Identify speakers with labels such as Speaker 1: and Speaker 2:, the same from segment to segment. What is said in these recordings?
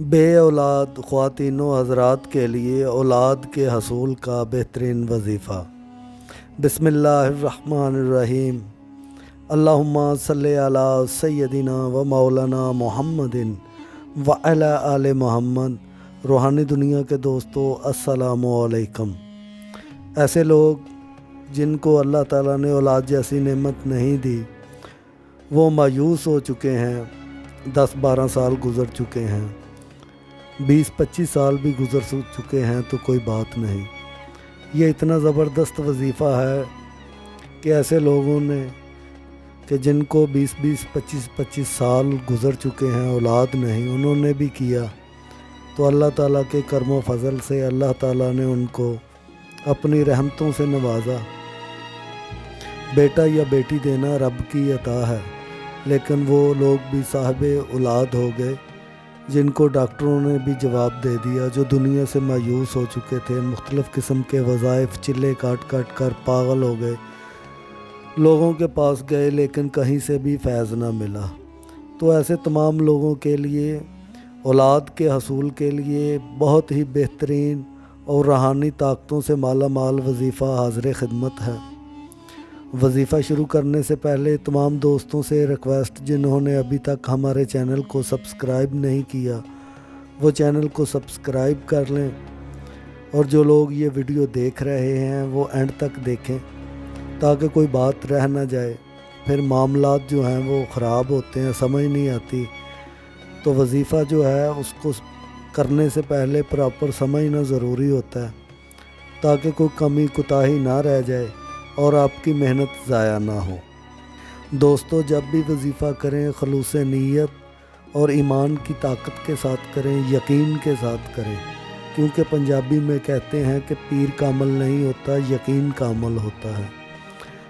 Speaker 1: بے اولاد خواتین و حضرات کے لیے اولاد کے حصول کا بہترین وظیفہ۔ بسم اللہ الرحمن الرحیم۔ اللہم صلی علی سیدنا و مولانا محمد و علی آل محمد۔ روحانی دنیا کے دوستو السلام علیکم۔ ایسے لوگ جن کو اللہ تعالیٰ نے اولاد جیسی نعمت نہیں دی وہ مایوس ہو چکے ہیں۔ 10-12 سال گزر چکے ہیں، 20-25 سال بھی گزر چکے ہیں تو کوئی بات نہیں۔ یہ اتنا زبردست وظیفہ ہے کہ ایسے لوگوں نے کہ جن کو 20-25 سال گزر چکے ہیں اولاد نہیں، انہوں نے بھی کیا تو اللہ تعالیٰ کے کرم و فضل سے اللہ تعالیٰ نے ان کو اپنی رحمتوں سے نوازا۔ بیٹا یا بیٹی دینا رب کی عطا ہے، لیکن وہ لوگ بھی صاحب اولاد ہو گئے جن کو ڈاکٹروں نے بھی جواب دے دیا، جو دنیا سے مایوس ہو چکے تھے، مختلف قسم کے وظائف چلے کاٹ کاٹ کر پاگل ہو گئے، لوگوں کے پاس گئے لیکن کہیں سے بھی فیض نہ ملا۔ تو ایسے تمام لوگوں کے لیے اولاد کے حصول کے لیے بہت ہی بہترین اور روحانی طاقتوں سے مالا مال وظیفہ حاضر خدمت ہے۔ وظیفہ شروع کرنے سے پہلے تمام دوستوں سے ریکویسٹ، جنہوں نے ابھی تک ہمارے چینل کو سبسکرائب نہیں کیا وہ چینل کو سبسکرائب کر لیں، اور جو لوگ یہ ویڈیو دیکھ رہے ہیں وہ اینڈ تک دیکھیں تاکہ کوئی بات رہ نہ جائے۔ پھر معاملات جو ہیں وہ خراب ہوتے ہیں، سمجھ نہیں آتی، تو وظیفہ جو ہے اس کو کرنے سے پہلے پراپر سمجھنا ضروری ہوتا ہے تاکہ کوئی کمی کوتاہی نہ رہ جائے اور آپ کی محنت ضائع نہ ہو۔ دوستو، جب بھی وظیفہ کریں خلوص نیت اور ایمان کی طاقت کے ساتھ کریں، یقین کے ساتھ کریں، کیونکہ پنجابی میں کہتے ہیں کہ پیر کا عمل نہیں ہوتا، یقین کا عمل ہوتا ہے۔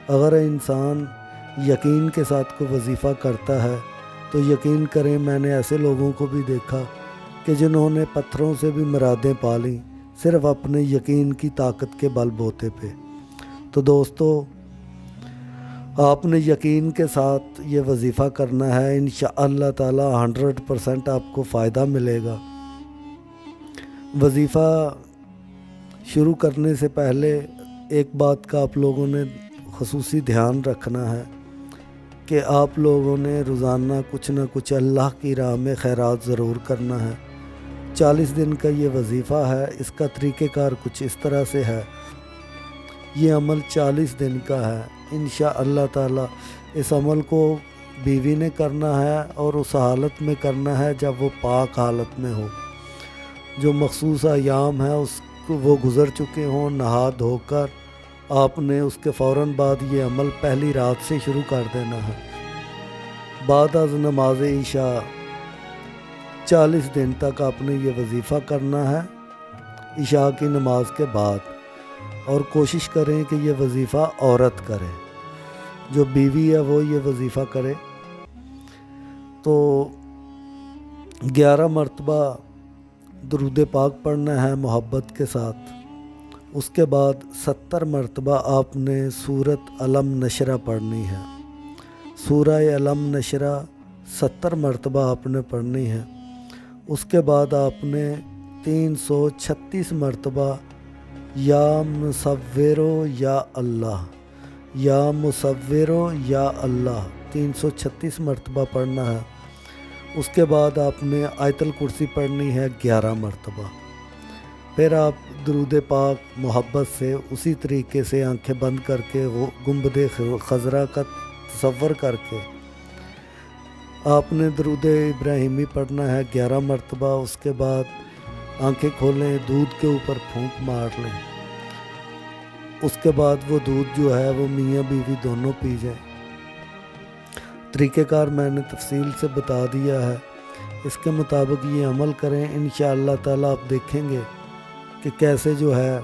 Speaker 1: اگر انسان یقین کے ساتھ کوئی وظیفہ کرتا ہے تو یقین کریں، میں نے ایسے لوگوں کو بھی دیکھا کہ جنہوں نے پتھروں سے بھی مرادیں پا لیں صرف اپنے یقین کی طاقت کے بل بوتے پہ۔ تو دوستو، آپ نے یقین کے ساتھ یہ وظیفہ کرنا ہے، انشاءاللہ تعالی 100% آپ کو فائدہ ملے گا۔ وظیفہ شروع کرنے سے پہلے ایک بات کا آپ لوگوں نے خصوصی دھیان رکھنا ہے کہ آپ لوگوں نے روزانہ کچھ نہ کچھ اللہ کی راہ میں خیرات ضرور کرنا ہے۔ 40 دن کا یہ وظیفہ ہے، اس کا طریقہ کار کچھ اس طرح سے ہے۔ یہ عمل 40 دن کا ہے، انشاءاللہ تعالی اس عمل کو بیوی نے کرنا ہے اور اس حالت میں کرنا ہے جب وہ پاک حالت میں ہو، جو مخصوص ایام ہے اس کو وہ گزر چکے ہوں، نہا دھو کر آپ نے اس کے فوراً بعد یہ عمل پہلی رات سے شروع کر دینا ہے۔ بعد از نماز عشاء 40 دن تک آپ نے یہ وظیفہ کرنا ہے، عشاء کی نماز کے بعد، اور کوشش کریں کہ یہ وظیفہ عورت کرے، جو بیوی ہے وہ یہ وظیفہ کرے۔ تو 11 مرتبہ درود پاک پڑھنا ہے محبت کے ساتھ، اس کے بعد 70 مرتبہ آپ نے سورۃ علم نشرہ پڑھنی ہے۔ سورہ علم نشرہ 70 مرتبہ آپ نے پڑھنی ہے۔ اس کے بعد آپ نے 336 مرتبہ یا مصورو یا اللہ، یا مصورو یا اللہ 336 مرتبہ پڑھنا ہے۔ اس کے بعد آپ نے آیت الکرسی پڑھنی ہے 11 مرتبہ۔ پھر آپ درود پاک محبت سے اسی طریقے سے آنکھیں بند کر کے وہ گنبد خضرا کا تصور کر کے آپ نے درود ابراہیمی پڑھنا ہے 11 مرتبہ۔ اس کے بعد آنکھیں کھولیں، دودھ کے اوپر پھونک مار لیں، اس کے بعد وہ دودھ جو ہے وہ میاں بیوی دونوں پی جائیں۔ طریقہ کار میں نے تفصیل سے بتا دیا ہے، اس کے مطابق یہ عمل کریں، انشاءاللہ تعالی آپ دیکھیں گے کہ کیسے جو ہے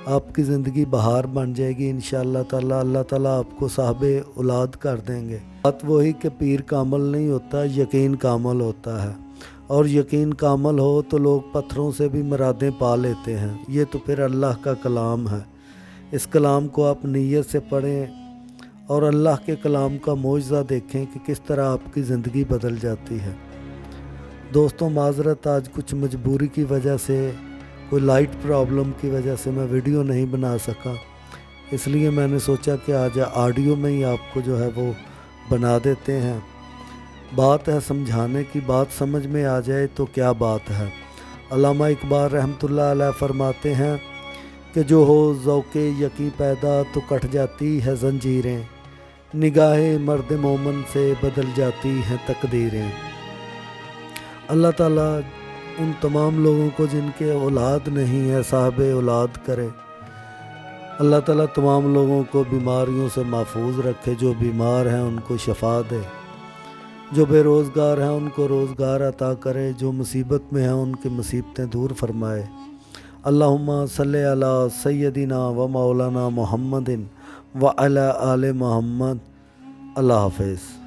Speaker 1: آپ کی زندگی بہار بن جائے گی انشاءاللہ تعالی۔ اللہ تعالیٰ آپ کو صاحب اولاد کر دیں گے۔ بات وہی کہ پیر کا عمل نہیں ہوتا، یقین کا عمل ہوتا ہے، اور یقین کا عمل ہو تو لوگ پتھروں سے بھی مرادیں پا لیتے ہیں۔ یہ تو پھر اللہ کا کلام ہے، اس کلام کو آپ نیت سے پڑھیں اور اللہ کے کلام کا معجزہ دیکھیں کہ کس طرح آپ کی زندگی بدل جاتی ہے۔ دوستوں معذرت، آج کچھ مجبوری کی وجہ سے، کوئی لائٹ پرابلم کی وجہ سے میں ویڈیو نہیں بنا سکا، اس لیے میں نے سوچا کہ آج آڈیو میں ہی آپ کو جو ہے وہ بنا دیتے ہیں۔ بات ہے سمجھانے کی، بات سمجھ میں آ جائے تو کیا بات ہے۔ علامہ اقبال رحمۃ اللہ علیہ فرماتے ہیں کہ جو ہو ذوق یقیں پیدا تو کٹ جاتی ہے زنجیریں، نگاہ مرد مومن سے بدل جاتی ہیں تقدیریں۔ اللہ تعالیٰ ان تمام لوگوں کو جن کے اولاد نہیں ہے صاحب اولاد کرے۔ اللہ تعالیٰ تمام لوگوں کو بیماریوں سے محفوظ رکھے، جو بیمار ہیں ان کو شفا دے، جو بے روزگار ہیں ان کو روزگار عطا کرے، جو مصیبت میں ہیں ان کی مصیبتیں دور فرمائے۔ اللہم صلی علی سیدنا و مولانا محمد و علی آل محمد۔ اللہ حافظ۔